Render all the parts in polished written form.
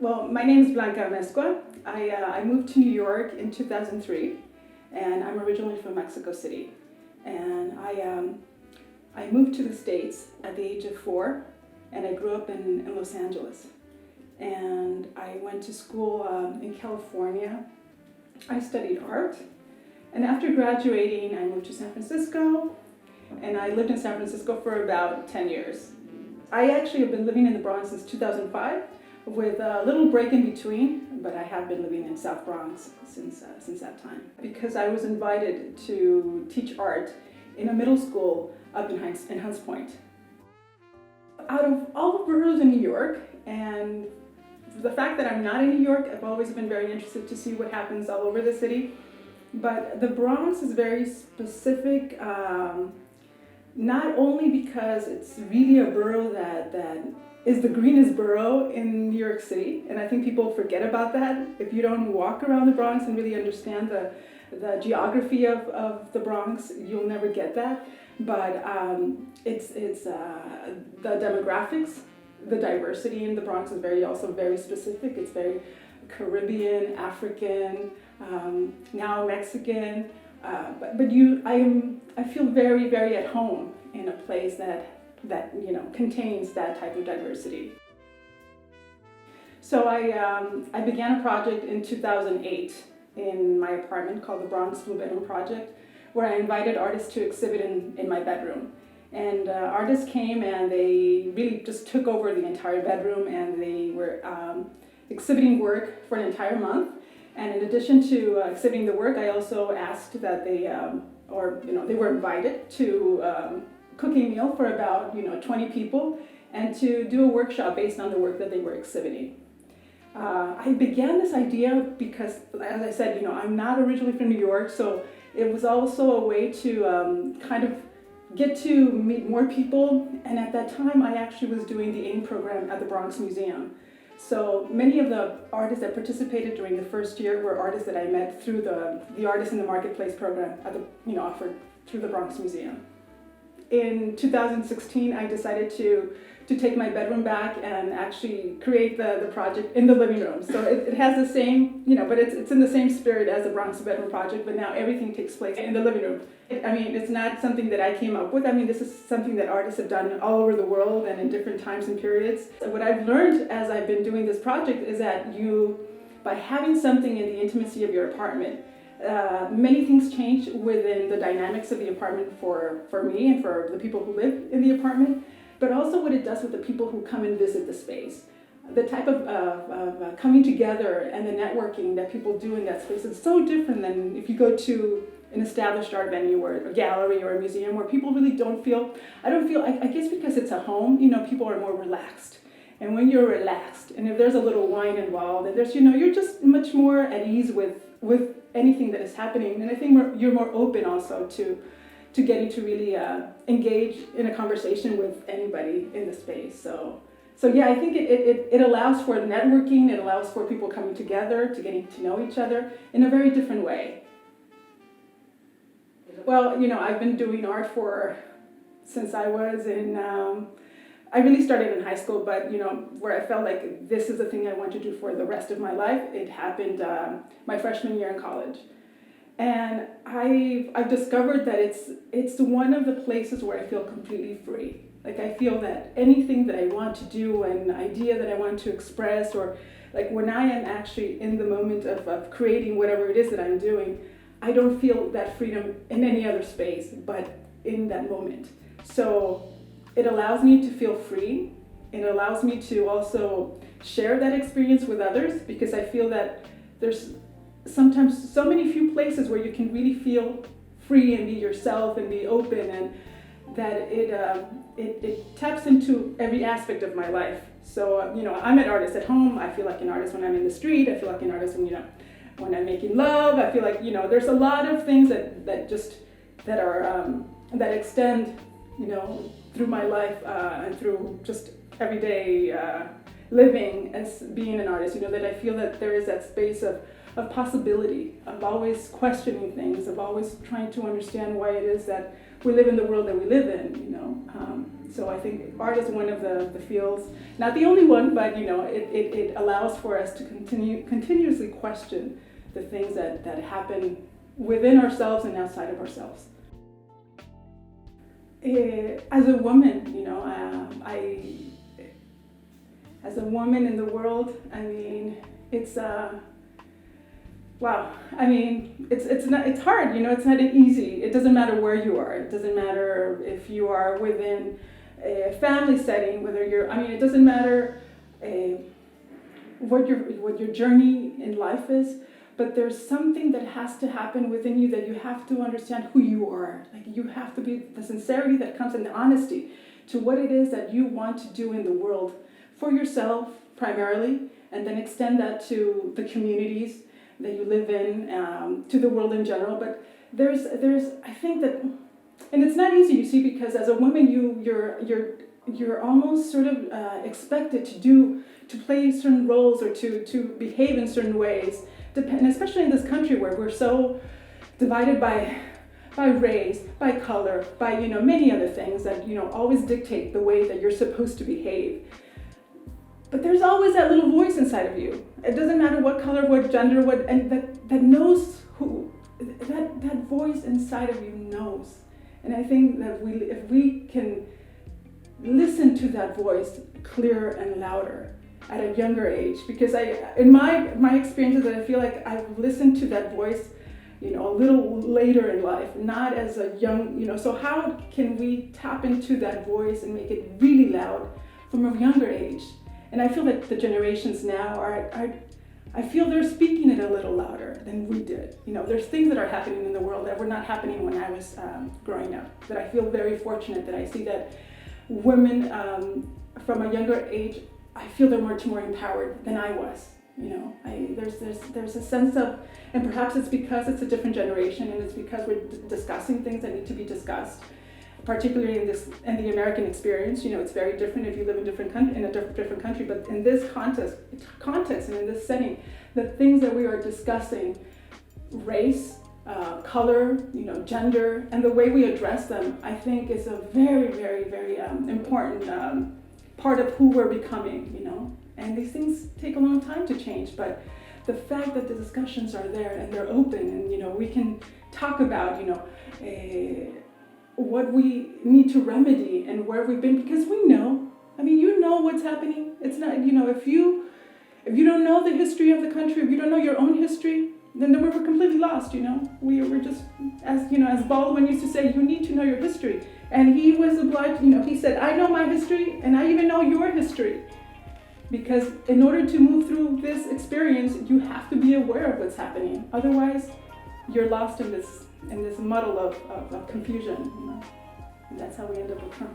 Well, my name is Blanka Amezkua. I moved to New York in 2003, and I'm originally from Mexico City. And I moved to the States at the age of 4, and I grew up in Los Angeles. And I went to school in California. I studied art, and after graduating, I moved to San Francisco, and I lived in San Francisco for about 10 years. I actually have been living in the Bronx since 2005, with a little break in between, but I have been living in South Bronx since that time. Because I was invited to teach art in a middle school up in Hunts Point. Out of all the boroughs in New York, and the fact that I'm not in New York, I've always been very interested to see what happens all over the city. But the Bronx is very specific, not only because it's really a borough that is the greenest borough in New York City, and I think people forget about that. If you don't walk around the Bronx and really understand the geography of the Bronx, you'll never get that. But it's the demographics, the diversity in the Bronx is also very specific. It's very Caribbean, African, now Mexican. But I feel very, very at home in a place that contains that type of diversity. So I began a project in 2008 in my apartment called the Bronx Blue Bedroom Project, where I invited artists to exhibit in my bedroom. And artists came and they really just took over the entire bedroom, and they were exhibiting work for an entire month. And in addition to exhibiting the work, I also asked that they were invited to cook a meal for about 20 people and to do a workshop based on the work that they were exhibiting. I began this idea because, as I said, I'm not originally from New York, so it was also a way to kind of get to meet more people. And at that time, I actually was doing the AIM program at the Bronx Museum. So many of the artists that participated during the first year were artists that I met through the Artists in the Marketplace program at offered through the Bronx Museum. In 2016, I decided to take my bedroom back and actually create the project in the living room. So it has the same, but it's in the same spirit as the Bronx Bedroom Project, but now everything takes place in the living room. It's not something that I came up with. This is something that artists have done all over the world and in different times and periods. So what I've learned as I've been doing this project is that by having something in the intimacy of your apartment, many things change within the dynamics of the apartment for me and for the people who live in the apartment, but also what it does with the people who come and visit the space. The type of coming together and the networking that people do in that space is so different than if you go to an established art venue or a gallery or a museum where people really I guess because it's a home, people are more relaxed. And when you're relaxed, and if there's a little wine involved, and there's, you're just much more at ease with anything that is happening. And I think you're more open also to getting to really engage in a conversation with anybody in the space. So yeah, I think it allows for networking, it allows for people coming together, to getting to know each other in a very different way. Well, I've been doing art since I was I really started in high school, but where I felt like this is the thing I want to do for the rest of my life, it happened my freshman year in college. And I've discovered that it's one of the places where I feel completely free. Like I feel that anything that I want to do, an idea that I want to express, or like when I am actually in the moment of creating whatever it is that I'm doing, I don't feel that freedom in any other space but in that moment. So it allows me to feel free. It allows me to also share that experience with others, because I feel that there's sometimes so many few places where you can really feel free and be yourself and be open, and that it taps into every aspect of my life. So I'm an artist at home. I feel like an artist when I'm in the street. I feel like an artist when I'm making love. I feel like there's a lot of things that extend through my life and through just everyday living as being an artist. That I feel that there is that space of possibility, of always questioning things, of always trying to understand why it is that we live in the world that we live in, you know. So I think art is one of the fields, not the only one, but you know, it allows for us to continuously question the things that happen within ourselves and outside of ourselves. As a woman, you know, as a woman in the world, I mean, it's wow. I mean, it's hard, you know. It's not easy. It doesn't matter where you are. It doesn't matter if you are within a family setting, whether you're. I mean, it doesn't matter what your journey in life is. But there's something that has to happen within you that you have to understand who you are. Like you have to be the sincerity that comes in the honesty to what it is that you want to do in the world for yourself primarily, and then extend that to the communities that you live in, to the world in general. But there's I think that, and it's not easy, you see, because as a woman you're almost sort of expected to play certain roles or to behave in certain ways. And especially in this country where we're so divided by race, by color, by, you know, many other things that, you know, always dictate the way that you're supposed to behave. But there's always that little voice inside of you. It doesn't matter what color, what gender, and that knows who, that voice inside of you knows. And I think that if we can listen to that voice clearer and louder at a younger age, because in my experiences, I feel like I've listened to that voice, you know, a little later in life, not as a young, you know. So how can we tap into that voice and make it really loud from a younger age? And I feel that the generations now I feel they're speaking it a little louder than we did. You know, there's things that are happening in the world that were not happening when I was growing up. That I feel very fortunate that I see that women from a younger age, I feel they're much more empowered than I was. You know, there's a sense of, and perhaps it's because it's a different generation, and it's because we're discussing things that need to be discussed. Particularly in the American experience, you know, it's very different if you live in a different country. But in this context and in this setting, the things that we are discussing, race, color, you know, gender, and the way we address them, I think is a very, very, very important part of who we're becoming, you know. And these things take a long time to change, but the fact that the discussions are there and they're open, and, you know, we can talk about, you know, what we need to remedy and where we've been, because we know. I mean, you know what's happening. It's not, you know, if you don't know the history of the country, if you don't know your own history, then we're completely lost, you know. We're just, as, you know, as Baldwin used to say, you need to know your history. And he was obliged, you know, he said, I know my history and I even know your history. Because in order to move through this experience, you have to be aware of what's happening. Otherwise, you're lost in this muddle of confusion, you know. And that's how we end up with Trump.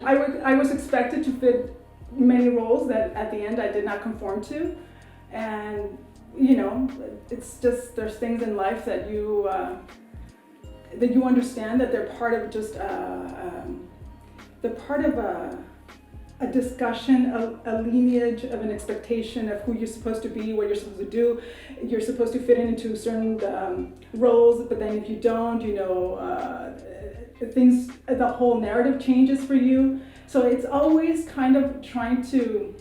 I was expected to fit many roles that at the end I did not conform to. And, you know, it's just, there's things in life that you understand that they're part of just, they're part of a discussion, a lineage of an expectation of who you're supposed to be, what you're supposed to do. You're supposed to fit into certain roles, but then if you don't, you know, the whole narrative changes for you. So it's always kind of trying to,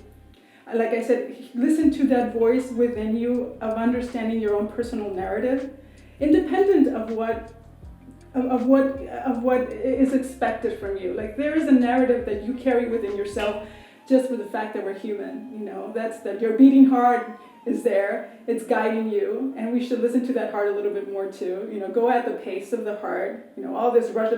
like I said, listen to that voice within you of understanding your own personal narrative, independent of what is expected from you. Like, there is a narrative that you carry within yourself just for the fact that we're human, you know. That's that your beating heart is there, it's guiding you, and we should listen to that heart a little bit more too. You know, go at the pace of the heart. You know, all this rush,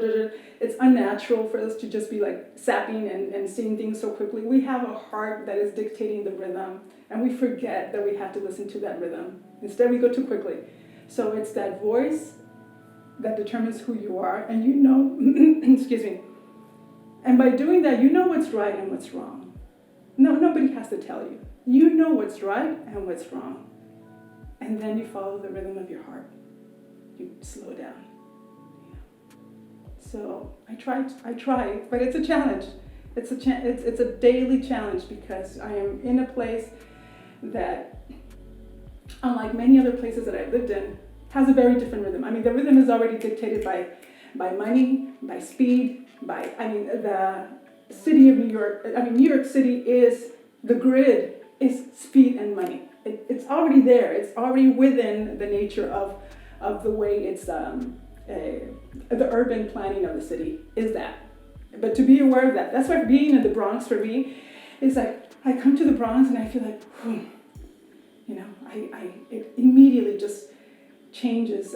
it's unnatural for us to just be like sapping and seeing things so quickly. We have a heart that is dictating the rhythm, and we forget that we have to listen to that rhythm. Instead, we go too quickly. So it's that voice that determines who you are, and you know, excuse me. And by doing that, you know what's right and what's wrong. No, nobody has to tell you. You know what's right and what's wrong. And then you follow the rhythm of your heart. You slow down. So I try, but it's a challenge. It's a daily challenge, because I am in a place that, unlike many other places that I've lived in, has a very different rhythm. I mean, the rhythm is already dictated by money, by speed, the city of New York, New York City is, the grid is speed and money. It's already there. It's already within the nature of the way it's, the urban planning of the city is that. But to be aware of that, that's why being in the Bronx for me is like, I come to the Bronx and I feel like, it immediately just changes.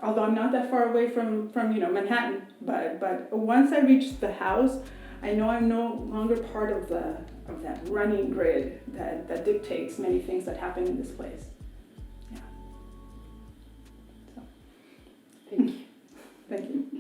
Although I'm not that far away from Manhattan, but once I reach the house, I know I'm no longer part of that running grid that dictates many things that happen in this place. Yeah. So, thank you. Thank you.